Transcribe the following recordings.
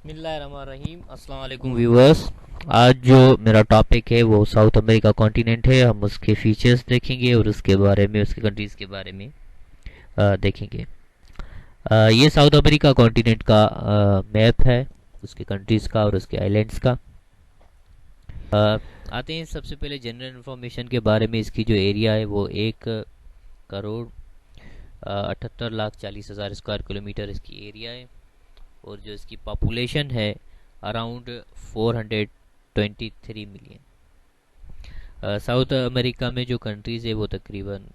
बिस्मिल्लाहिर्रहमानिर्रहीम। अस्सलाम वालेकुम व्यूअर्स। आज जो मेरा टॉपिक है वो साउथ अमेरिका कॉन्टिनेंट है। हम उसके फीचर्स देखेंगे और उसके बारे में, उसके कंट्रीज़ के बारे में देखेंगे। ये साउथ अमेरिका कॉन्टिनेंट का मैप है, उसके कंट्रीज़ का और उसके आइलैंड्स का। आते हैं सबसे पहले जनरल इन्फॉर्मेशन के बारे में। इसकी जो एरिया है वो 1 करोड़ 78 लाख 40 हज़ार स्क्वायर किलोमीटर इसकी एरिया है। और जो इसकी पॉपुलेशन है अराउंड 423 मिलियन। साउथ अमेरिका में जो कंट्रीज़ है वो तकरीबन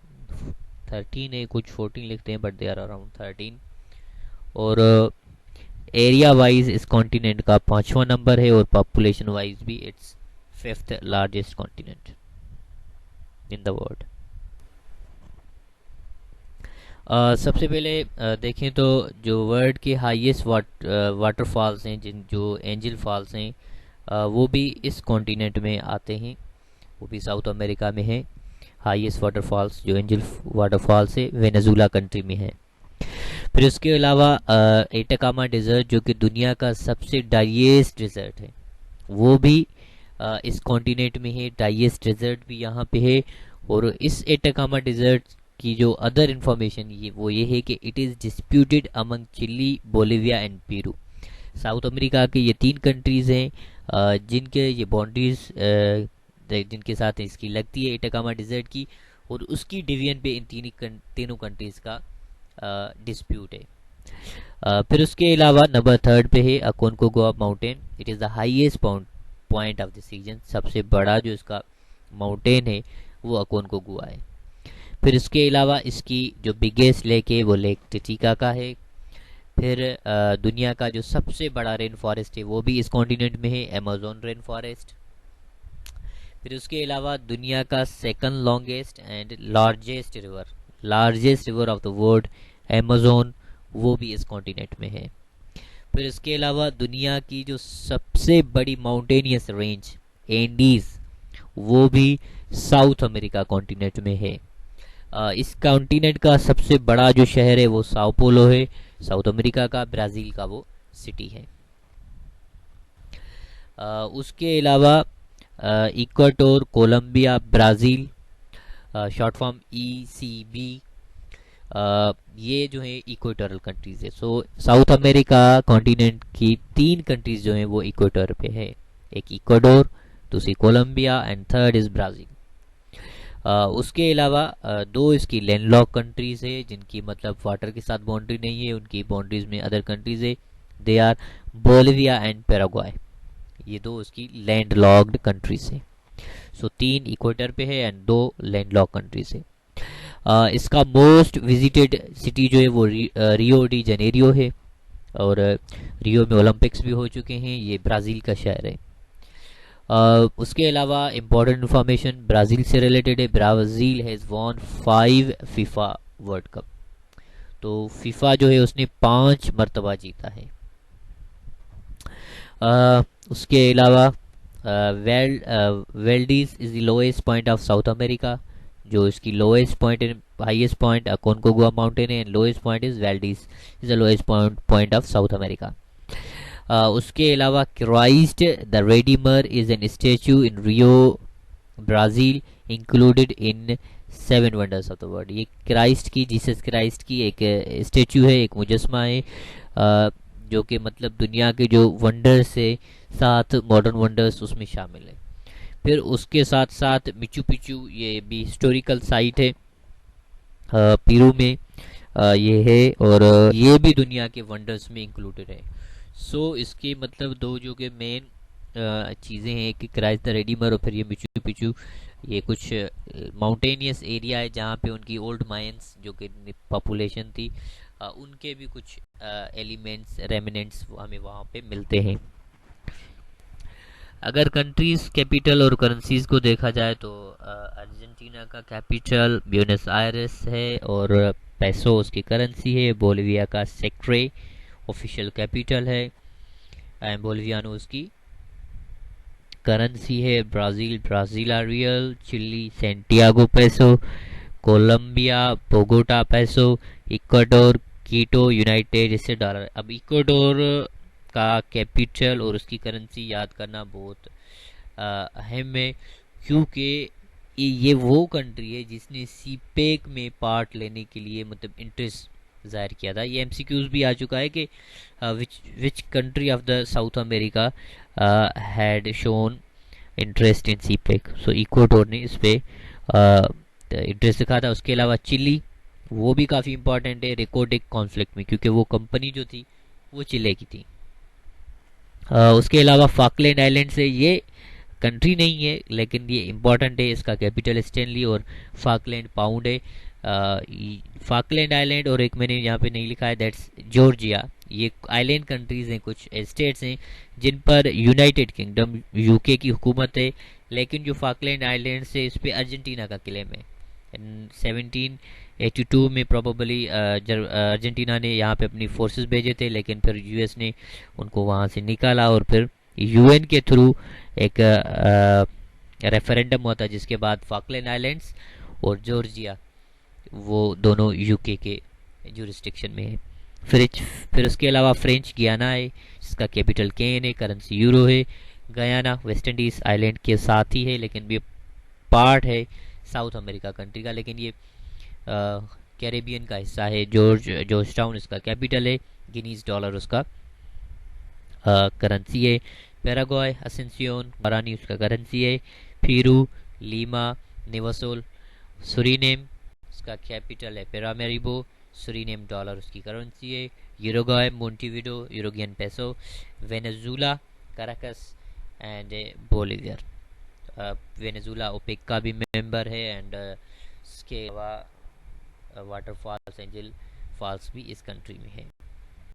13 है, कुछ 14 लिखते हैं बट दे आर अराउंड 13। और एरिया वाइज इस कॉन्टिनेंट का 5वां नंबर है और पॉपुलेशन वाइज भी it's 5th largest continent in the world. सबसे पहले देखें तो जो वर्ल्ड के हाईएस्ट वाटरफॉल्स हैं, जिन जो एंजल फॉल्स हैं, वो भी इस कॉन्टिनेंट में आते हैं, वो भी साउथ अमेरिका में है। हाईएस्ट वाटरफॉल्स जो एंजल वाटरफॉल्स है वेनेजुला कंट्री में है। फिर उसके अलावा एटाकामा डेजर्ट जो कि दुनिया का सबसे ड्राइएस्ट डेजर्ट है, वो भी इस कॉन्टिनेंट में है। ड्राइएस्ट डेजर्ट भी यहाँ पे है। और इस एटाकामा डेजर्ट की जो अदर इंफॉर्मेशन ये है कि it is disputed among Chile, Bolivia and Peru. South America के ये 3 कंट्रीज़ हैं जिनके ये बाउंड्रीज जिनके साथ इसकी लगती है एटाकामा डिजर्ट की, और उसकी डिवीजन पे इन तीनों कंट्रीज़ का डिस्प्यूट है। फिर उसके अलावा नंबर 3 पे है Aconcagua mountain. It is the highest point of the region. सबसे बड़ा जो इसका माउंटेन है वो अकोनकागुआ है। फिर इसके अलावा इसकी जो बिगेस्ट लेक है वो लेक टिटिका का है। फिर दुनिया का जो सबसे बड़ा रेन फॉरेस्ट है वो भी इस कॉन्टिनेंट में है, अमेज़न रेन फॉरेस्ट। फिर उसके अलावा दुनिया का second longest and largest river of the world Amazon, वो भी इस कॉन्टिनेंट में है। फिर इसके अलावा दुनिया की जो सबसे बड़ी माउंटेनियस रेंज एंडीज, वो भी साउथ अमेरिका कॉन्टिनेंट में है। इस कॉन्टिनेंट का सबसे बड़ा जो शहर है वो साओ पोलो है, साउथ अमेरिका का, ब्राज़ील का वो सिटी है। उसके अलावा Ecuador, Colombia, Brazil, short form ECB, ये जो है इक्वेटोरल कंट्रीज़ है। सो साउथ अमेरिका कॉन्टिनेंट की 3 कंट्रीज़ जो हैं वो इक्वेटर पे है। एक इक्वाडोर, दूसरी Colombia and third is Brazil. उसके अलावा 2 इसकी लैंडलॉक कंट्रीज़ है जिनकी मतलब वाटर के साथ बाउंड्री नहीं है, उनकी बाउंड्रीज में अदर कंट्रीज़ है। They are Bolivia and Paraguay. ये 2 इसकी लैंडलॉक्ड कंट्रीज़ है। सो 3 इक्वेटर पे है एंड 2 लैंडलॉक कंट्रीज़ है। इसका मोस्ट विजिटेड सिटी जो है वो रियो डी जनेरियो है। और रियो में ओलंपिक्स भी हो चुके हैं। ये ब्राज़ील का शहर है। उसके अलावा इम्पोर्टेंट इंफॉर्मेशन ब्राज़ील से रिलेटेड है। Brazil has won 5 FIFA World Cup. तो फीफा जो है उसने 5 मरतबा जीता है। उसके अलावा Valdes is the lowest point of South America. जो इसकी lowest point, highest point Aconcagua mountain है and lowest point is Valdes is the lowest point of South America. उसके अलावा Christ the Redeemer is an statue in Rio Brazil included in 7 wonders of the world. ये Christ की, Jesus Christ की एक statue है, एक मुजस्मा है, जो कि मतलब दुनिया के जो वंडर्स से 7 मॉडर्न वंडर्स उसमें शामिल है। फिर उसके साथ साथ मिचू पिचू, ये भी हिस्टोरिकल साइट है पेरू में ये है, और ये भी दुनिया के वंडर्स में इंक्लूडेड है। सो इसके मतलब 2 जो के मेन चीज़ें हैं कि क्राइस्ट द रेडीमर और फिर ये मिचू पिचू, ये कुछ माउंटेनियस एरिया है जहाँ पे उनकी ओल्ड माइंस जो कि पॉपुलेशन थी, उनके भी कुछ एलिमेंट्स, रेमिनेंट्स हमें वहाँ पे मिलते हैं। अगर कंट्रीज कैपिटल और करेंसीज को देखा जाए तो अर्जेंटीना का कैपिटल ब्यूनस आयरेस है और पैसो उसकी करेंसी है। बोलिविया का सेक्रे ऑफिशियल कैपिटल है एंड बोलिवियानो उसकी करेंसी है। ब्राज़ील ब्राज़ीला रियल, चिली सेंटियागो पैसो, कोलंबिया बोगोटा पैसो, इक्वाडोर कीटो यूनाइटेड इससे डॉलर। अब इक्वाडोर का कैपिटल और उसकी करेंसी याद करना बहुत अहम है, क्योंकि ये वो कंट्री है जिसने सीपेक में पार्ट लेने के लिए मतलब इंटरेस्ट जाहिर किया था। ये एमसीक्यूज भी आ चुका है कि which country of the south America had shown interest in CPEC. So Ecuador ने इस पे इंटरेस्ट दिखा था। उसके अलावा चिली, वो भी काफ़ी इंपॉर्टेंट है रिकॉर्डिक कॉन्फ्लिक्ट में, क्योंकि वो कंपनी जो थी वो चिले की थी। उसके अलावा फाकलैंड आइलैंड से, ये कंट्री नहीं है लेकिन ये इंपॉर्टेंट है, इसका कैपिटल स्टैनली और फाकलैंड पाउंड है। फाकलैंड आइलैंड और एक मैंने यहाँ पे नहीं लिखा है, दैट्स जॉर्जिया। ये आइलैंड कंट्रीज हैं, कुछ स्टेट्स हैं जिन पर यूनाइटेड किंगडम यूके की हुकूमत है, लेकिन जो फाकलैंड आइलैंड से इस पे अर्जेंटीना का क्लेम है। 1782 में प्रोबेबली अर्जेंटीना ने यहाँ पे अपनी फोर्सेस भेजे थे, लेकिन फिर यूएस ने उनको वहाँ से निकाला और फिर यूएन के थ्रू एक रेफरेंडम हुआ था, जिसके बाद फाकलैंड आइलैंड्स और जॉर्जिया वो दोनों यूके के जुरिस्डिक्शन में है। फिर उसके अलावा फ्रेंच गियाना है, जिसका कैपिटल केन है, करेंसी यूरो है। गयाना वेस्ट इंडीज आइलैंड के साथ ही है, लेकिन ये पार्ट है साउथ अमेरिका कंट्री का, लेकिन ये कैरेबियन का हिस्सा है। जॉर्ज टाउन इसका कैपिटल है, गिनीज डॉलर उसका करेंसी है। पैराग्वाय असेंसियोन गुआरानी उसका करेंसी है। पीरू, लीमा, नेवासोल, सुरीनेम उसका कैपिटल है पेरामेरिबो, सुरीनेम डॉलर उसकी करेंसी है। Uruguay Montevideo Uruguayan peso, Venezuela Caracas and bolivar. Venezuela OPEC का भी मेंबर है एंड इसके अलावा वाटरफॉल्स एंजल फॉल्स भी इस कंट्री में है।